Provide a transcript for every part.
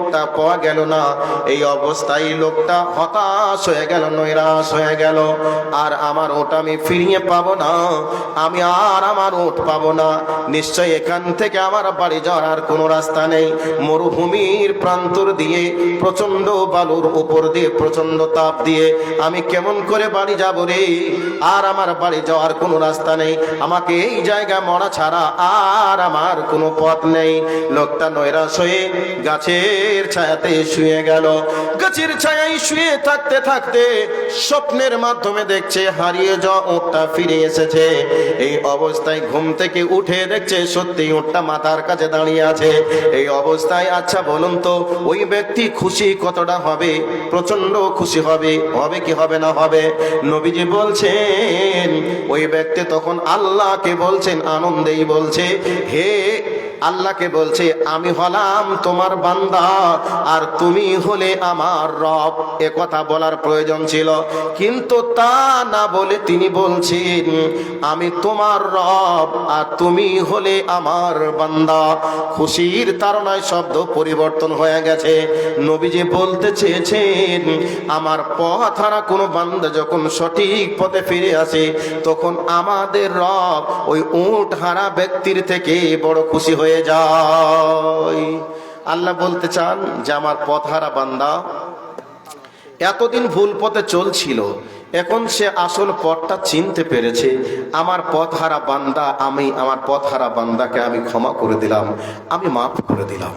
ওটটা পাওয়া গেল না। এই অবস্থায় লোকটা হতাশ হয়ে গেল, নৈরাশ হয়ে গেল। আর আমার ওট আমি ফিরিয়ে পাবো না, আমি আর আমার ওট পাবো না। নিশ্চয় এখান থেকে আমার বাড়ি যাওয়ার আর কোনো রাস্তা নেই। মরুভূমির প্রান্তর দিয়ে, প্রচন্ড বালুর উপর দিয়ে, প্রচন্ড তাপ দিয়ে আমি কেমন করে বাড়ি যাব রে? আর আমার বাড়ি যাওয়ার কোনো রাস্তা নেই, আমাকে এই জায়গায় মরা ছাড়া আর আমার কোনো পথ নেই। লোকটা নৈরাশ হয়ে গাছের ছায়াতে শুয়ে গেল। গাছের ছায়ায় শুয়ে থাকতে থাকতে স্বপ্নের মাধ্যমে দেখছে হারিয়ে যাওয়া উটটা ফিরে এসেছে। এই অবস্থায় ঘুম থেকে উঠে দেখছে সত্যি উটটা মাথার কাছে দাঁড়িয়ে আছে। এই অবস্থায় আচ্ছা বলুন তো, ওই ব্যক্তি খুশি কতটা হবে? প্রচন্ড খুশি হবে, হবে কি হবে না হবে? নবীজি বলছেন ওই ব্যক্তি তখন আল্লাহকে বলছেন, আনন্দেই বলছে, হে আল্লাহকে বলছে, আমি হলাম তোমার বান্দা আর তুমি হলে আমার রব। এ কথা বলার প্রয়োজন ছিল, কিন্তু তা না বলে তিনি বলছেন, আমি তোমার রব আর তুমি হলে আমার বান্দা। খুশির তাড়নায় শব্দ পরিবর্তন হয়ে গেছে। নবীজি বলতে চেয়েছেন, আমার পথ হারা কোনো বান্দা যখন সঠিক পথে ফিরে আসে, তখন আমাদের রব ওই উট হারা ব্যক্তির থেকে বড় খুশি হয়ে যায়। আল্লাহ বলতে চান যে আমার পথ হারা বান্দা এতদিন ভুল পথে চলছিল, এখন সে আসল পথটা চিনতে পেরেছে। আমার পথ হারা বান্দা, আমি আমার পথ হারা বান্দাকে আমি ক্ষমা করে দিলাম, আমি মাফ করে দিলাম।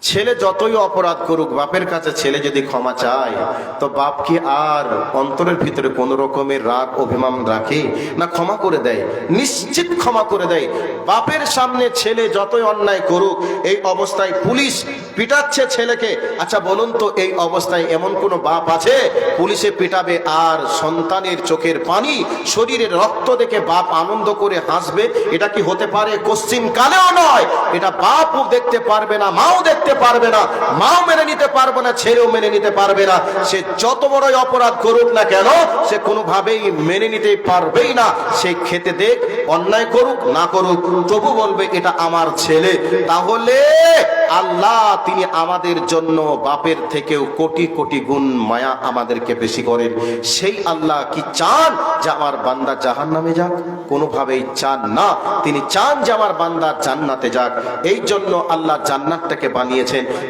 ছেলে যতই অপরাধ করুক, বাপের কাছে ছেলে যদি ক্ষমা চায়, তো বাপ কি আর অন্তরের ভিতরে কোনো রকমের রাগ অভিমান রাখে না? ক্ষমা করে দেয়, নিশ্চিত ক্ষমা করে দেয়। বাপের সামনে ছেলে যতই অন্যায় করুক, এই অবস্থায় পুলিশ পিটাচ্ছে ছেলেকে, আচ্ছা বলুন তো, এই অবস্থায় এমন কোনো বাপ আছে পুলিশে পিটাবে আর সন্তানের চোখের পানি, শরীরের রক্ত দেখে বাপ আনন্দ করে হাসবে? এটা কি হতে পারে? কোশ্চিন কালেও নয়। এটা বাপও দেখতে পারবে না, মাও দেখতে পারবে না, মাও মেনে নিতে পারবে না, ছেলেও মেনে নিতে পারবে না। সে যত বড়ই অপরাধ করুক না কেন, সে কোনোভাবেই মেনে নিতে পারবেই না। সে খেতে দেখ, অন্যায় করুক না করুক, তবু বলবে এটা আমার ছেলে। তাহলে আল্লাহ তিনি আমাদের জন্য বাপের থেকেও কোটি কোটি গুণ মায়া আমাদেরকে বেশি করেন। সেই আল্লাহ কি চান যে আমার বান্দা জাহান্নামে যাক? কোনোভাবেই চান না। তিনি চান যে আমার বান্দা জান্নাতে যাক। এই জন্য আল্লাহ জান্নাতটাকে বানিয়েছেন।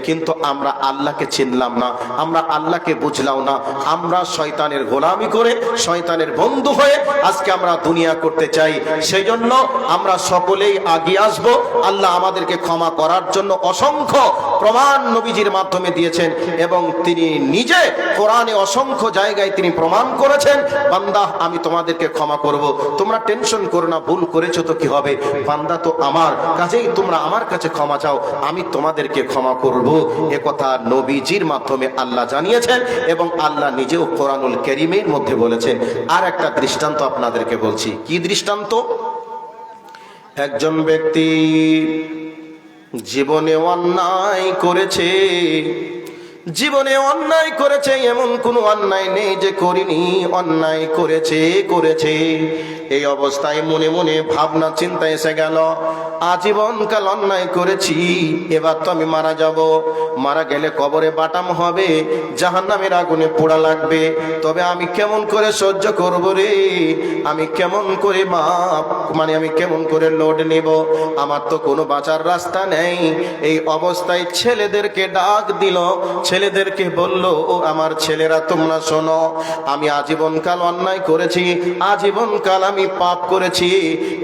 কিন্তু আমরা আল্লাহকে চিনলাম না, আমরা আল্লাহকে বুঝলাম না। আমরা শয়তানের গোলামি করে, শয়তানের বন্ধু হয়ে আজকে আমরা দুনিয়া করতে চাই। সেই জন্য আমরা সকলেই আগিয়ে আসব। আল্লাহ আমাদেরকে ক্ষমা করার জন্য অসংখ্য প্রমাণ নবীজির মাধ্যমে দিয়েছেন, এবং তিনি নিজে কোরআনে অসংখ্য জায়গায় তিনি প্রমাণ করেছেন, বান্দা আমি তোমাদেরকে ক্ষমা করব, তোমরা টেনশন করো না, ভুল করেছো তো কি হবে, বান্দা তো আমার, কাজেই তোমরা আমার কাছে ক্ষমা চাও, আমি তোমাদেরকে ক্ষমা করব। এ কথা নবীজির মাধ্যমে আল্লাহ জানিয়েছেন, এবং আল্লাহ নিজেও কোরআনুল কারীমের মধ্যে বলেছেন। আর একটা দৃষ্টান্ত আপনাদেরকে বলছি। কি দৃষ্টান্ত? একজন ব্যক্তি জীবনে অন্যায় করেছে, জীবনে অন্যায় করেছে, এমন কোনো অন্যায় নেই যে করিনি, অন্যায় করেছে। এই অবস্থায় মনে মনে ভাবনা চিন্তা এসে গেল, আজীবনকাল অন্যায় করেছি, এবার তো আমি মারা যাব, মারা গেলে কবরে বাটাম হবে, জাহান্নামের আগুনে পোড়া লাগবে, তবে আমি কেমন করে সহ্য করব রে? আমি কেমন করে আমি কেমন করে লোড নেব? আমার তো কোনো বাঁচার রাস্তা নেই। এই অবস্থায় ছেলেদেরকে ডাক দিল, ছেলেদেরকে বলল, ও আমার ছেলেরা তোমরা শোনো, আমি আজীবনকাল অন্যায় করেছি, আজীবনকাল আমি পাপ করেছি।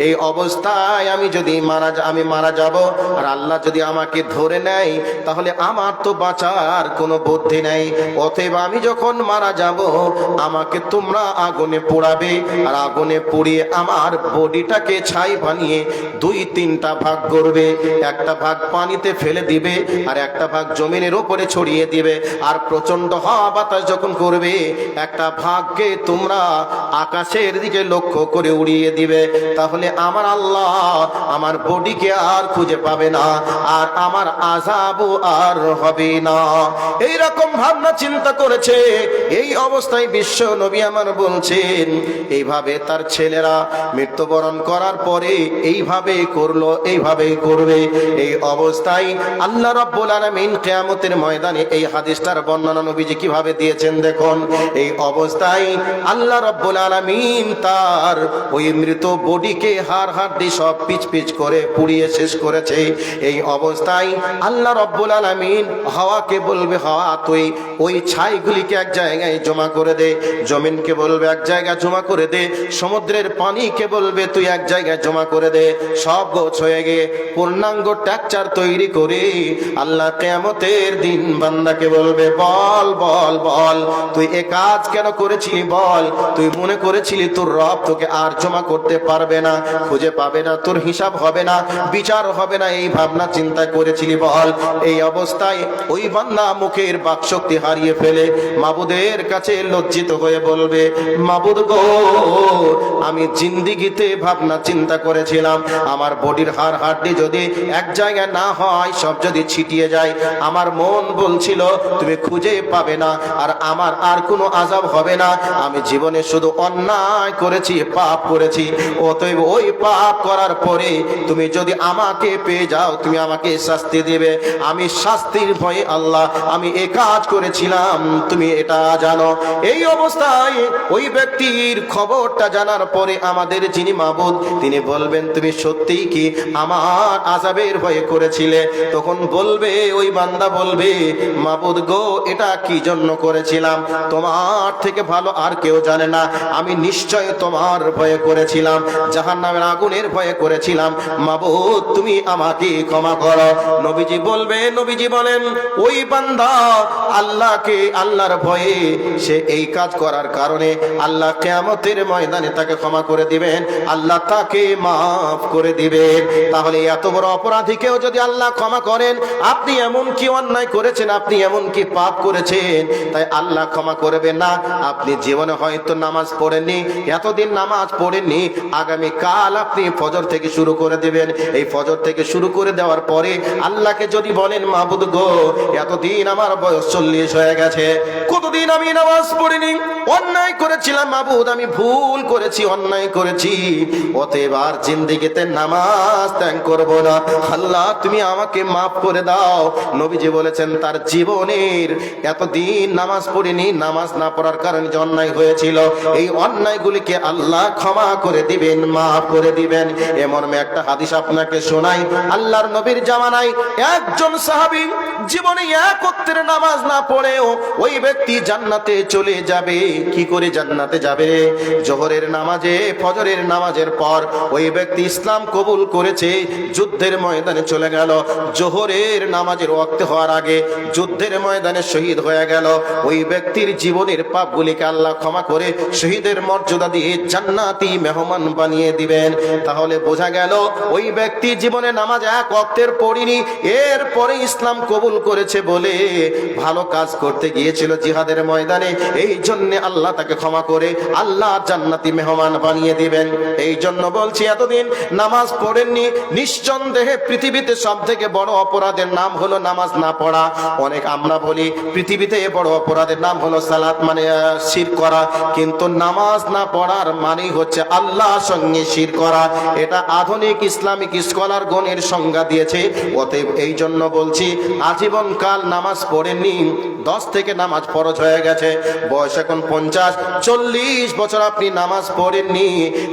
এই অবস্থায় আমি যদি মারা যাব, আর আল্লাহ যদি আমাকে ধরে নেয়, তাহলে আমার তো বাঁচার কোনো বুদ্ধি নেই। অতএব আমি যখন মারা যাব, আমাকে তোমরা আগুনে পোড়াবে, আর আগুনে পুড়িয়ে আমার বডিটাকে ছাই বানিয়ে 2-3টা ভাগ করবে। একটা ভাগ পানিতে ফেলে দিবে, আর একটা ভাগ জমিনের উপরে ছড়িয়ে দিবে। দিবে। আর প্রচন্ড হাওয়া বাতাস যখন করবে, একটা ভাগকে তোমরা আকাশের দিকে লক্ষ্য করে উড়িয়ে দিবে। তাহলে আমার আল্লাহ আমার বডিকে আর খুঁজে পাবে না, আর আমার আযাবও আর হবে না। এইরকম ভাবনা চিন্তা করেছে। এই অবস্থায় বিশ্ব নবী আমার বলছেন, এইভাবে তার ছেলেরা মৃত্যুবরণ করার পরে এইভাবে করলো, এইভাবে করবে। এই অবস্থায় আল্লাহ রাব্বুল আলামিন কিয়ামতের ময়দানে এই হাদিসটার বর্ণনা নবীজি কিভাবে দিয়েছেন দেখুন। এই অবস্থায় আল্লাহ রাব্বুল আলামিন তার ওই মৃত বডিকে হাড় হাড্ডি সব পিচ পিচ করে পুড়িয়ে শেষ করেছে। এই অবস্থায় আল্লাহ রাব্বুল আলামিন হাওয়াকে বলবে, হাওয়া তুই ওই ছাইগুলিকে এক জায়গায় জমা করে দে। জমিনকে বলবে এক জায়গায় জমা করে দে। সমুদ্রের পানিকে বলবে তুই এক জায়গায় জমা করে দে। সব গোছ হয়ে গে পূর্ণাঙ্গ ট্রাকচার তৈরি করে আল্লাহ কিয়ামতের দিন বান্দাকে বলবে, বল বল বল তুই এ কাজ কেন করেছিলি বল। তুই মনে করেছিলি তোর রব তোকে আর জমা করতে পারবে না, খুঁজে পাবে না, তোর হিসাব হবে না, বিচার হবে না, এই ভাবনা চিন্তা করেছিলি বল। এই অবস্থায় ওই বান্দা মুখের বাকশক্তি হারিয়ে ফেলে মাবুদের কাছে লজ্জিত হয়ে বলবে, মাবুদ গো, আমি জিন্দিগিতে ভাবনা চিন্তা করেছিলাম আমার বডির হাড় হাড্ডি যদি এক জায়গায় না হয়, সব যদি ছিটিয়ে যায়, আমার মন বলছিল তুমি খুঁজে পাবে না, আর আমার আর কোনো আযাব হবে না। আমি জীবনে শুধু অন্যায় করেছি, পাপ করেছি। অতএব ওই পাপ করার পরে তুমি যদি আমাকে পেয়ে যাও, তুমি আমাকে শাস্তি দেবে। আমি শাস্তির ভয়ে আল্লাহ আমি এ কাজ করেছিলাম, তুমি এটা জানো। এই অবস্থায় ওই ব্যক্তির খবরটা জানার পরে আমাদের যিনি মাবুদ তিনি বলবেন, তুমি সত্যিই কি আমার আযাবের ভয়ে করেছিলে? তখন বলবে ওই বান্দা বলবে, মাবুদ গো, এটা কি জন্য করেছিলাম তোমার থেকে ভালো আর কেউ জানে না। আমি নিশ্চয় তোমার ভয়ে করেছিলাম, জাহান্নামের আগুনের ভয়ে করেছিলাম। মাবুদ তুমি আমাকে ক্ষমা করো। নবীজি বলবে, নবীজি বলেন, ওই বান্দা আল্লাহকে, আল্লাহর ভয়ে সে এই কাজ করার কারণে আল্লাহ কিয়ামতের ময়দানে তাকে ক্ষমা করে দিবেন, আল্লাহ তাকে মাফ করে দিবেন। তাহলে এত বড় অপরাধীকেও যদি আল্লাহ ক্ষমা করেন, আপনি এমন কি অন্যায় করেছেন, আপনি এমন কি পাপ করেছেন, তাই আল্লাহ ক্ষমা করবেন না? আপনি জীবনে হয়তো নামাজ পড়েননি, এতদিন নামাজ পড়েননি, আগামী কাল আপনি ফজর থেকে শুরু করে দিবেন। এই ফজর থেকে শুরু করে দেওয়ার পরে আল্লাহকে যদি বলেন, মাবুদ গো, এতদিন আমার বয়স 40 হয়ে গেছে, কতদিন আমি নামাজ পড়িনি, অন্যায় করেছিলাম মাবুদ, আমি ভুল করেছি, অন্যায় করেছি, অতএব আর জিন্দেগিতে নামাজ ত্যাগ করব না, আল্লাহ তুমি আমাকে মাফ করে দাও। নবীজি বলেছেন তার জীবনের এতদিন নামাজ পড়িনি, নামাজ না পড়ার কারণে যে অন্যায় হয়েছিল, এই অন্যায়গুলিকে আল্লাহ ক্ষমা করে দিবেন, মাফ করে দিবেন। এমন একটা হাদিস আপনাকে শোনাই। আল্লাহর নবীর জামানায় একজন সাহাবী জীবনে এক ওয়াক্তের নামাজ না পড়েও ওই ব্যক্তি জান্নাতে চলে যাবে। কি করে জান্নাতে যাবে? জোহরের নামাজে, ফজরের নামাজের পর ওই ব্যক্তি ইসলাম কবুল করেছে, যুদ্ধের ময়দানে চলে গেল, জোহরের নামাজের ওয়াক্ত হওয়ার আগে যুদ্ধের ময়দানে শহীদ হয়ে গেল। ওই ব্যক্তির জীবনের পাপগুলিকে আল্লাহ ক্ষমা করে শহীদের মর্যাদা দিয়ে জান্নাতি মেহমান বানিয়ে দিবেন। তাহলে বোঝা গেল ওই ব্যক্তি জীবনে নামাজ এক ওয়াক্তের পড়িনি, এরপরে ইসলাম কবুল করেছে বলে ভালো কাজ করতে গিয়েছিল জিহাদের ময়দানে, এই জন্য আল্লাহ তাকে ক্ষমা করে আল্লাহ জান্নাতি মেহমান বানিয়ে দিবেন। এই জন্য বলছি, এতদিন নামাজ পড়েননি, নিঃসন্দেহে পৃথিবীতে সব থেকে বড় অপরাধের নাম হলো নামাজ না পড়া। অনেক আমরা বলি পৃথিবীতে বড় অপরাধের নাম হলো সালাত, মানে শিরক করা, কিন্তু নামাজ না পড়ার মানেই হচ্ছে আল্লাহর সঙ্গে শিরক করা। এটা আধুনিক ইসলামিক স্কলার গণের সংজ্ঞা দিয়েছে। অতএব এই জন্য বলছি, আজীবন কাল নামাজ পড়েননি, 10 থেকে নামাজ ফরজ হয়ে গেছে, বয়স এখন 50-40 বছর আপনি নামাজ পড়েননি,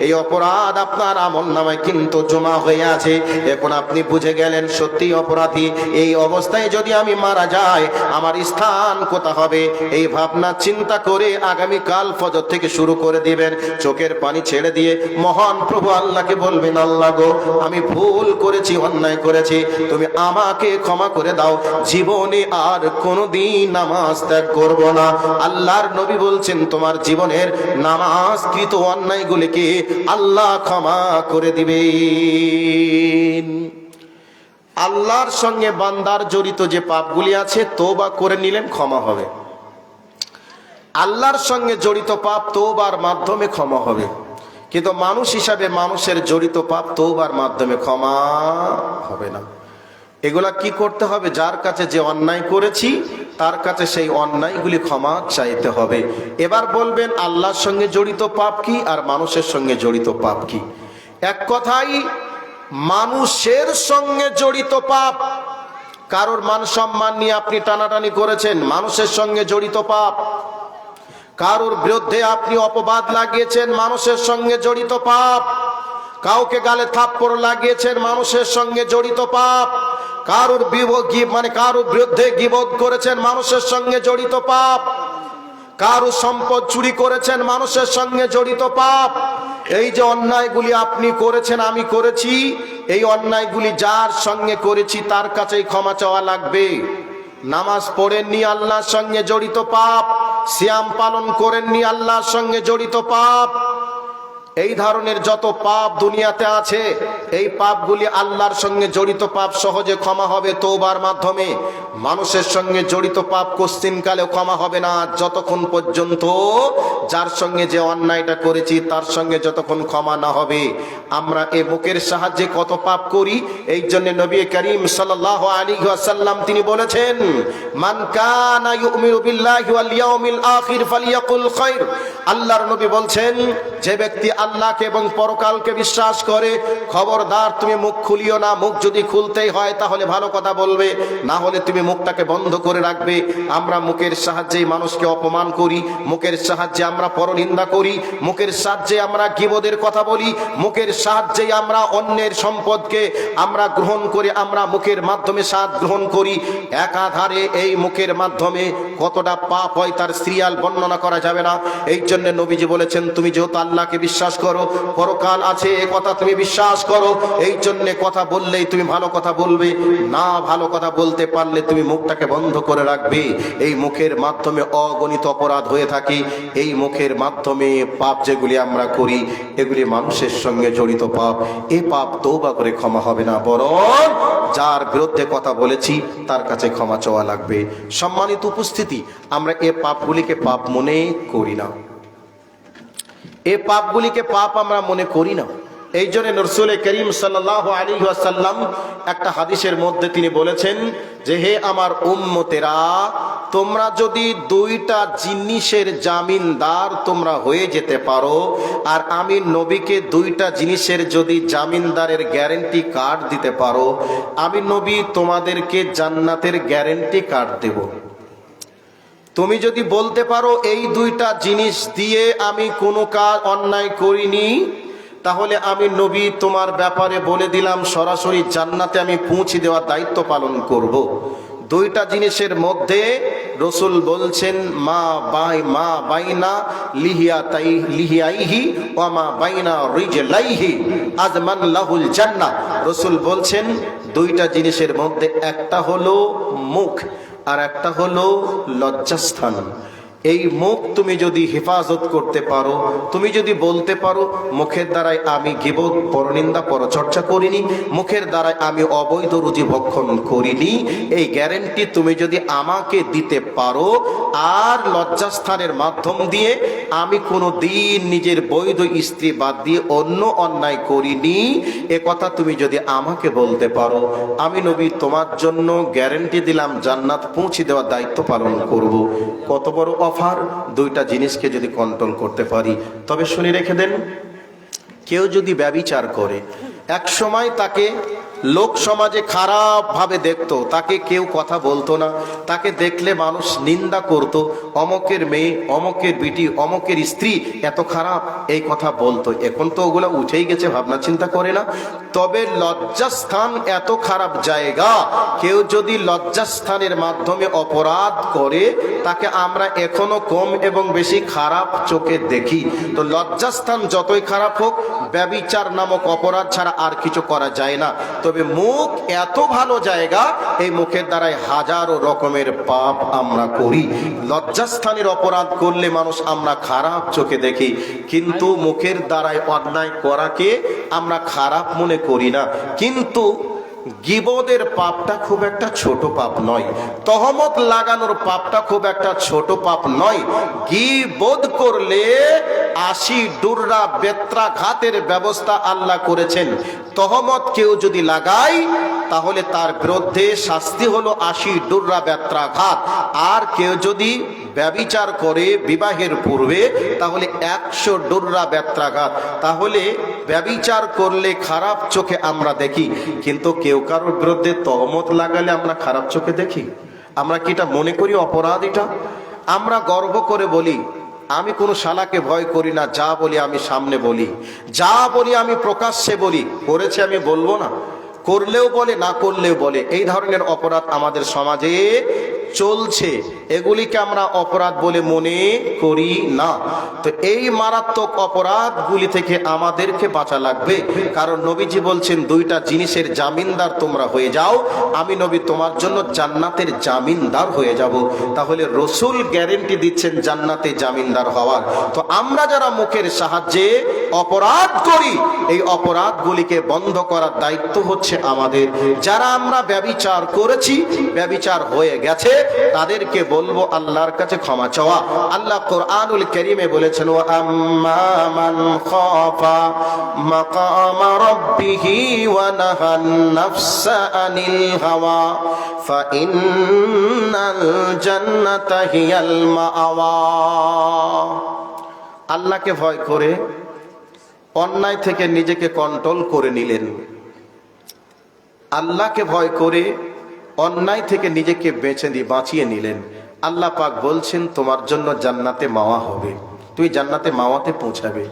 এই অপরাধ আপনার আমল নামায় কিন্তু জমা হয়ে আছে। এখন আপনি বুঝে গেলেন সত্যি অপরাধী। এই অবস্থায় যদি আমি মারা যাই, আমার স্থান কোথা হবে? এই ভাবনা চিন্তা করে আগামী কাল ফজর থেকে শুরু করে দিবেন। চোখের পানি ছেড়ে দিয়ে মহান প্রভু আল্লাহকে বলবেন, আল্লাহ গো, আমি ভুল করেছি, অন্যায় করেছি, তুমি আমাকে ক্ষমা করে দাও, জীবনে আর কোনোদিন নামাজ ত্যাগ করব না। আল্লাহর নবী বলছেন, তোমার জীবনের নামাজকৃত অন্যায়গুলিকে আল্লাহ ক্ষমা করে দিবেন। আল্লাহর সঙ্গে বান্দার জড়িত যে পাপগুলি আছে তওবা করে নিলেন ক্ষমা হবে। আল্লাহর সঙ্গে জড়িত পাপ তওবার মাধ্যমে ক্ষমা হবে, কিন্তু মানুষ হিসাবে মানুষের জড়িত পাপ তওবার মাধ্যমে ক্ষমা হবে না। এগুলা কি করতে হবে? যার কাছে যে অন্যায় করেছি তার কাছে সেই অন্যায়গুলি ক্ষমা চাইতে হবে। এবার বলবেন আল্লাহর সঙ্গে জড়িত পাপ কি আর মানুষের সঙ্গে জড়িত পাপ কি? এক কথাই, মানুষের সঙ্গে জড়িত পাপ, কারোর মান সম্মান নিয়ে আপনি টানাটানি করেছেন, মানুষের সঙ্গে জড়িত পাপ। কারোর বিরুদ্ধে আপনি অপবাদ লাগিয়েছেন, মানুষের সঙ্গে জড়িত পাপ। কাউকে গালে থাপ্পড় লাগিয়েছেন, মানুষের সঙ্গে জড়িত পাপ। কারোর কারোর বিরুদ্ধে গীবত করেছেন, মানুষের সঙ্গে জড়িত পাপ। কারো সম্পদ চুরি করেছেন, মানুষের সঙ্গে জড়িত পাপ। এই যে অন্যায়গুলি আপনি করেছেন, আমি করেছি, এই অন্যায়গুলি যার সঙ্গে করেছি তার কাছেই ক্ষমা চাওয়া লাগবে। নামাজ পড়েননি, আল্লাহর সঙ্গে জড়িত পাপ। সিয়াম পালন করেননি, আল্লাহর সঙ্গে জড়িত পাপ। এই ধরনের যত পাপ দুনিয়াতে আছে, এই পাপগুলি আল্লাহর সঙ্গে জড়িত পাপ, সহজে ক্ষমা হবে তওবার মাধ্যমে। মানুষের সঙ্গে জড়িত পাপ কোশ্চিনকালেও ক্ষমা হবে না, যতক্ষণ পর্যন্ত যার সঙ্গে যে অন্যায়টা করেছি তার সঙ্গে যতক্ষণ ক্ষমা না হবে। আমরা এ মুখের সাহায্যে কত পাপ করি। এই জন্য নবী করিম সাল্লাল্লাহু আলাইহি ওয়াসাল্লাম তিনি বলেছেন, মান কানা ইউমিনু বিল্লাহি ওয়াল ইয়াউমিল আখির ফালইয়াকুল খায়র। আল্লাহর নবী বলছেন, যে ব্যক্তি আল্লাহকে এবং পরকালকে বিশ্বাস করে, খবরদার তুমি মুখ খুলিও না। মুখ যদি খুলতেই হয় তাহলে ভালো কথা বলবে, না হলে তুমি মুখটাকে বন্ধ করে রাখবে। আমরা মুখের সাহায্যেই মানুষকে অপমান করি, মুখের সাহায্যে আমরা পরনিন্দা করি, মুখের সাহায্যে আমরা গীবতের কথা বলি, মুখের সাহায্যেই আমরা অন্যের সম্পদকে আমরা গ্রহণ করে আমরা মুখের মাধ্যমে স্বাদ গ্রহণ করি। একাধারে এই মুখের মাধ্যমে কতটা পাপ হয় তার সিরিয়াল বর্ণনা করা যাবে না। এই জন্য নবীজি বলেছেন, তুমি যেহেতু আল্লাহকে বিশ্বাস করো, পরকাল আছে এ কথা তুমি বিশ্বাস করো, এই জন্য কথা বললেই তুমি ভালো কথা বলবে, না ভালো কথা বলতে পারলে তুমি মুখটাকে বন্ধ করে রাখবে। এই মুখের মাধ্যমে অগণিত অপরাধ হয়ে থাকে। এই মুখের মাধ্যমে পাপ যেগুলি আমরা করি এগুলি মানুষের সঙ্গে জড়িত পাপ। এই পাপ তওবা করে ক্ষমা হবে না, বরং যার বিরুদ্ধে কথা বলেছি তার কাছে ক্ষমা চাওয়া লাগবে। সম্মানিত উপস্থিতি, আমরা এ পাপগুলিকে পাপ মনে করি না, এ পাপগুলিকে পাপ আমরা মনে করি না। এই জন্য রাসূল করিম সাল্লাল্লাহু আলাইহি ওয়াসাল্লাম একটা হাদিসের মধ্যে তিনি বলেছেন যে, হে আমার উম্মতেরা, তোমরা যদি দুইটা জিনিসের জামিনদার তোমরা হয়ে যেতে পারো, আর আমি নবীকে দুইটা জিনিসের যদি জামিনদারের গ্যারেন্টি কার্ড দিতে পারো, আমি নবী তোমাদেরকে জান্নাতের গ্যারেন্টি কার্ড দেব। তুমি যদি বলতে পারো এই দুইটা জিনিস দিয়ে আমি কোনো কাজ অন্যায় করিনি, তাহলে আমি নবী তোমার ব্যাপারে বলে দিলাম সরাসরি জান্নাতে আমি পৌঁছে দেওয়ার দায়িত্ব পালন করব। দুইটা জিনিসের মধ্যে রসুল বলছেন, মা বাইনা লিহিয়াইহি ওয়া মা বাইনা রিজলাইহি আযমান লাহুল জান্নাহ। রসুল বলছেন দুইটা জিনিসের মধ্যে একটা হলো মুখ আর একটা হলো লজ্জাস্থান। এই মুখ তুমি যদি হেফাজত করতে পারো, তুমি যদি বলতে পারো মুখের দ্বারাই আমি গীবত, পরনিন্দা, পরচর্চা করিনি, মুখের দ্বারাই আমি অবৈধ রুজি ভক্ষণ করিনি, এই গ্যারেন্টি তুমি যদি আমাকে দিতে পারো, আর লজ্জাস্থানের মাধ্যম দিয়ে আমি কোনো দিন নিজের বৈধ স্ত্রী বাদ দিয়ে অন্য অন্যায় করিনি, এ কথা তুমি যদি আমাকে বলতে পারো, আমি নবী তোমার জন্য গ্যারেন্টি দিলাম জান্নাত পৌঁছে দেওয়ার দায়িত্ব পালন করব। কত বড় অফার! দুইটা জিনিসকে যদি কন্ট্রোল করতে পারি। তবে শুনে রেখে দেন, কেউ যদি ব্যভিচার করে, এক সময় তাকে লোক সমাজে খারাপ ভাবে দেখতো, তাকে কেউ কথা বলতো না, তাকে দেখলে মানুষ নিন্দা করত, অমকের মেয়ে, অমকের বিটি, অমকের স্ত্রী এত খারাপ, এই কথা বলতো। এখন তো ওগুলো উঠেই গেছে, ভাবনা চিন্তা করে না। তবে লজ্জাস্থান এত খারাপ জায়গা, কেউ যদি লজ্জাস্থানের মাধ্যমে অপরাধ করে তাকে আমরা এখনো কম এবং বেশি খারাপ চোখে দেখি। তো লজ্জাস্থান যতই খারাপ হোক, ব্যভিচার নামক অপরাধ ছাড়া আর কিছু করা যায় না। তবে মুখ এত ভালো জায়গা, এই মুখের দ্বারাই হাজারো রকমের পাপ আমরা করি। লজ্জাস্থানের অপরাধ করলে মানুষ আমরা খারাপ চোখে দেখি, কিন্তু মুখের দ্বারাই অন্যায় করাকে আমরা খারাপ মনে করি না। কিন্তু গীবতের পাপটা খুব একটা ছোট পাপ নয়, তহমত লাগানোর পাপটা খুব একটা ছোট পাপ নয়। গীবত করলে 80 ডুররা বেত্রাঘাতের ব্যবস্থা আল্লাহ করেছেন। তহমত কেউ যদি লাগায় তাহলে তার বিরুদ্ধে শাস্তি হলো 80 ডুররা বেত্রাঘাত। আর কেউ যদি ব্যভিচার করে বিবাহের পূর্বে তাহলে 100 ডুররা বেত্রাঘাত। তাহলে ব্যভিচার করলে খারাপ চোখে আমরা দেখি, কিন্তু কেউ কারোর বিরুদ্ধে তহমত লাগালে আমরা খারাপ চোখে দেখি? আমরা কি এটা মনে করি অপরাধ? এটা আমরা গর্ব করে বলি আমি কোনো শালাকে ভয় করি না, যা বলি আমি সামনে বলি, যা বলি আমি প্রকাশ্যে বলি, করেছে আমি বলবো না, করলেও বলে না করলেও বলে। এই ধরনের অপরাধ আমাদের সমাজে চলছে, এগুলিকে আমরা অপরাধ বলে মনে করি না। তো এই মারাত্মক অপরাধগুলি থেকে আমাদেরকে বাঁচা লাগবে, কারণ নবীজি বলছেন 2টা জিনিসের জামিনদার তোমরা হয়ে যাও, আমি নবী তোমার জন্য জান্নাতের জামিনদার হয়ে যাব। তাহলে রসুল গ্যারেন্টি দিচ্ছেন জান্নাতে জামিনদার হওয়ার। তো আমরা যারা মুখের সাহায্যে অপরাধ করি, এই অপরাধগুলিকে বন্ধ করার দায়িত্ব হচ্ছে আমাদের। যারা আমরা ব্যভিচার করেছি, ব্যভিচার হয়ে গেছে, তাদেরকে বলবো আল্লাহর কাছে ক্ষমা চাওয়া। আল্লাহ কোরআনুল কারীমে বলেছেন ওয়া আম্মা মান খাফা মাকামা রাব্বিহি ওয়া নাহান নাফসা আনিল হাওয়া ফাইন্নাল জান্নাতা হিয়াল মাআওয়া। আল্লাহকে ভয় করে অন্যায় থেকে নিজেকে কন্ট্রোল করে নিলেন, আল্লাহকে ভয় করে অন্যায় থেকে নিজেকে বাঁচিয়ে নিলেন। আল্লাহ পাক বলছেন তোমার জন্য জান্নাতে মাওয়া হবে, তুই জান্নাতে মাওয়াতে পৌঁছাবে।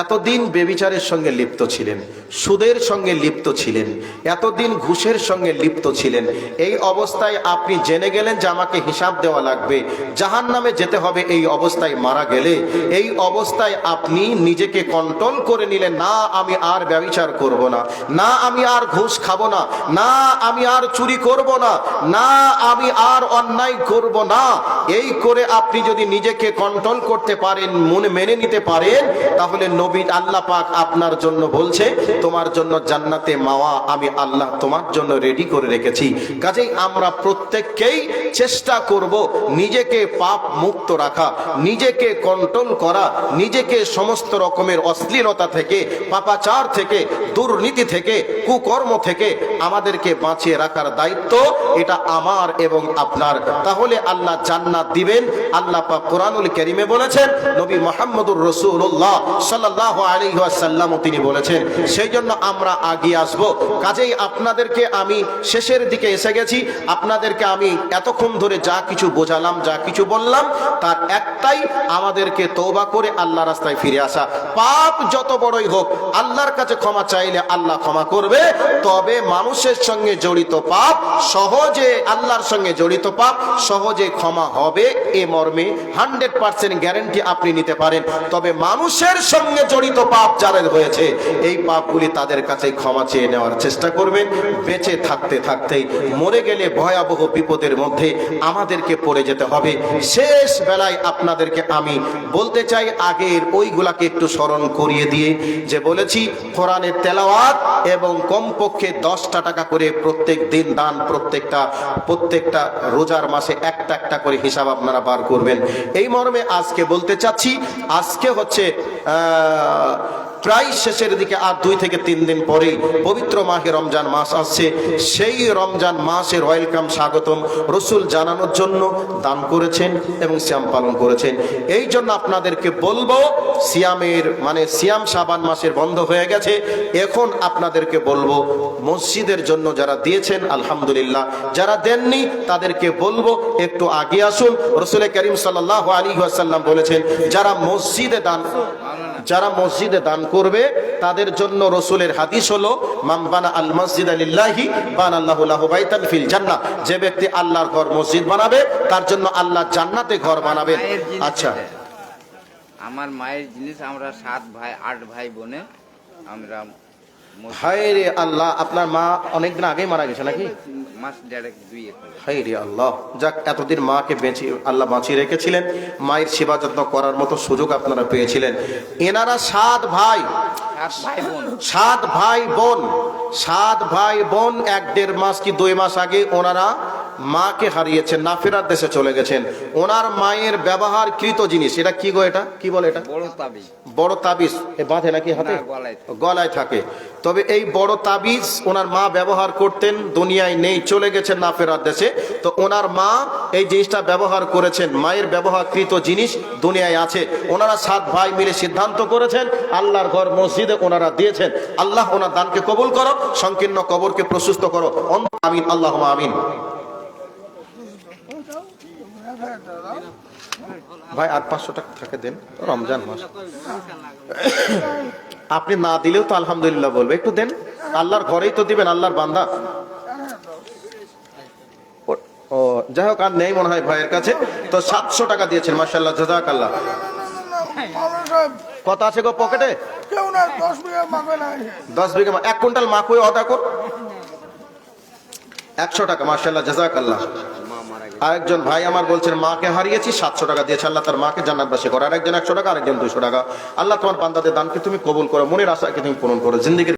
এতদিন বেবিচারের সঙ্গে লিপ্ত ছিলেন, সুদের সঙ্গে লিপ্ত ছিলেন, এতদিন ঘুষের সঙ্গে লিপ্ত ছিলেন। এই অবস্থায় আপনি জেনে গেলেন যে আমাকে হিসাব দেওয়া লাগবে, জাহান্নামে যেতে হবে। এই অবস্থায় মারা গেলে, এই অবস্থায় আপনি নিজেকে কন্ট্রোল করে নিলেন, না আমি আর ব্যভিচার করব না, না আমি আর ঘুষ খাবো না, না আমি আর চুরি করব না, না আমি আর অন্যায় করব না। এই করে আপনি যদি নিজেকে কন্ট্রোল করতে পারেন, মনে মেনে নিতে পারেন, তাহলে নবী আল্লাহ পাক আপনার জন্য বলছে তোমার জন্য জান্নাতে মাওয়া আমি আল্লাহ তোমার জন্য রেডি করে রেখেছি। কাজেই আমরা প্রত্যেককেই চেষ্টা করব নিজেকে পাপ মুক্ত রাখা, নিজেকে কন্ট্রোল করা, নিজেকে সমস্ত রকমের অশ্লীলতা থেকে, পাপাচার থেকে, দুর্নীতি থেকে, কুকর্ম থেকে আমাদেরকে বাঁচিয়ে রাখার দায়িত্ব এটা আমার এবং আপনার। তাহলে আল্লাহ জান্নাত দিবেন। আল্লাহ পাক কোরআনুল কারীমে বলেছেন, নবী মুহাম্মদুর রাসূলুল্লাহ সাল্লাল্লাহু আলাইহি ওয়াসাল্লাম তিনি বলেছেন, সেই জন্য আমরা আগিয়ে আসব। কাজেই আপনাদেরকে আমি শেষের দিকে এসে গেছি। আপনাদেরকে আমি এতক্ষণ ধরে যা কিছু বোঝালাম, যা কিছু বললাম, তার একটাই, আমাদেরকে তওবা করে আল্লাহ রাস্তায় ফিরে আসা। পাপ যত বড়ই হোক আল্লাহর কাছে ক্ষমা চাইলে আল্লাহ ক্ষমা করবে। তবে মানুষের সঙ্গে জড়িত পাপ সহজে, আল্লাহর সঙ্গে জড়িত পাপ সহজে ক্ষমা হবে, এ মর্মে 100% গ্যারান্টি আপনি নিতে পারেন। তবে মানুষের সঙ্গে জড়িত পাপ যাদের হয়েছে, এই পাপগুলি তাদের কাছে ক্ষমা চেয়ে নেওয়ার চেষ্টা করবেন। বেঁচে থাকতে থাকতেই মরে গেলে ভয়াবহ বিপদের মধ্যে আমাদেরকে পড়ে যেতে হবে। শেষ বেলায় আপনাদেরকে আমি বলতে চাই, আগের ওইগুলাকে একটু স্মরণ করিয়ে দিয়ে যে বলেছি, কোরআনের তেলাওয়াত এবং কমপক্ষে 10টা টাকা করে প্রত্যেক দিন দান, প্রত্যেকটা রোজার মাসে একটা একটা করে হিসাব আপনারা বার করবেন। এই মর্মে আজকে বলতে চাচ্ছি, আজকে হচ্ছে প্রায় শেষের দিকে, আর 2 থেকে 3 দিন পরেই পবিত্র মাহে রমজান মাস আসছে। সেই রমজান মাসের ওয়েলকাম, স্বাগতম রসুল জানানোর জন্য দান করেছেন এবং সিয়াম পালন করেছেন। এই জন্য আপনাদেরকে বলবো, সিয়ামের মানে সিয়াম শাবান মাসের বন্ধ হয়ে গেছে। এখন আপনাদেরকে বলবো, মসজিদের জন্য যারা দিয়েছেন আলহামদুলিল্লাহ, যারা দেননি তাদেরকে বলবো একটু আগে আসুন। রসুল করিম সাল্লাল্লাহু আলাইহি ওয়াসাল্লাম বলেছেন, যারা মসজিদে দান করবে তাদের জন্য রসুলের হাদিস হলো, মান বানা আল মসজিদা লিল্লাহি বানাল্লাহু লাহু বাইতান ফিল জান্নাহ। যে ব্যক্তি আল্লাহর ঘর মসজিদ বানাবে, তার জন্য আল্লাহ জান্নাতে ঘর বানাবেন। আচ্ছা, আমার মায়ের জিনিস, আমরা 7 ভাই 8 ভাই বোনে আমরা। হায় রে আল্লাহ, আপনার মা অনেকদিন আগেই মারা গেছে নাকি? মাস 1.5-2 হায় রে আল্লাহ, যাক এতদিন মাকে আল্লাহ বাঁচিয়ে রেখেছিলেন, মায়ের সেবা যত্ন করার মতো সুযোগ আপনারা পেয়েছিলেন। এনারা 7 ভাই, সাত ভাই বোন। 7 ভাই বোন, 7 ভাই বোন 1-1.5 মাস কি 2 মাস আগে ওনারা মাকে হারিয়েছেন, নাফেরার দেশে চলে গেছেন। ওনার মায়ের ব্যবহারকৃত জিনিস, এটা কি গো, এটা কি বলে, এটা বড় তাবিজ। বড় তাবিজ। এ বাঁধে নাকি হাতে? না, গলায়। গলায় থাকে। তবে এই বড় তাবিজ ওনার মা ব্যবহার করতেন, দুনিয়ায় নেই, চলে গেছেন নাফেরার দেশে। তো ওনার মা এই জিনিসটা ব্যবহার করেছেন, মায়ের ব্যবহারকৃত জিনিস দুনিয়ায় আছে। ওনারা 7 ভাই মিলে সিদ্ধান্ত করেছেন আল্লাহর ঘর মসজিদে ওনারা দিয়েছেন। আল্লাহ ওনার দানকে কবুল করো, সংকীর্ণ কবরকে প্রশস্ত করো। আমিন, আল্লাহ আমিন। ভাই আর 500 টাকা থাকে দেন, রমজান মাস। আপনি না দিলেও তো আলহামদুলিল্লাহ বলবে, একটু দেন, আল্লাহর ঘরেই তো দিবেন, আল্লাহর বান্দা। ও যাই হোক, আর নেই মনে হয় ভাইয়ের কাছে। তো 700 টাকা দিয়েছেন, মাশাআল্লাহ, জাযাকাল্লাহ। কত আছে গো পকেটে? 10 বিঘা 1 কুইন্টাল মাকুই অদা কর। 100 টাকা, মাশাআল্লাহ, জাযাকাল্লাহ। আরেকজন ভাই আমার বলছেন মাকে হারিয়েছি, 700 টাকা দিয়েছে। আল্লাহ তার মাকে জান্নাতবাসী করে। আরেকজন 100 টাকা, আরেকজন 200 টাকা। আল্লাহ তোমার বান্দাদের দানকে তুমি কবুল করো, মনের আশাকে তুমি পূরণ করো, জিন্দেগির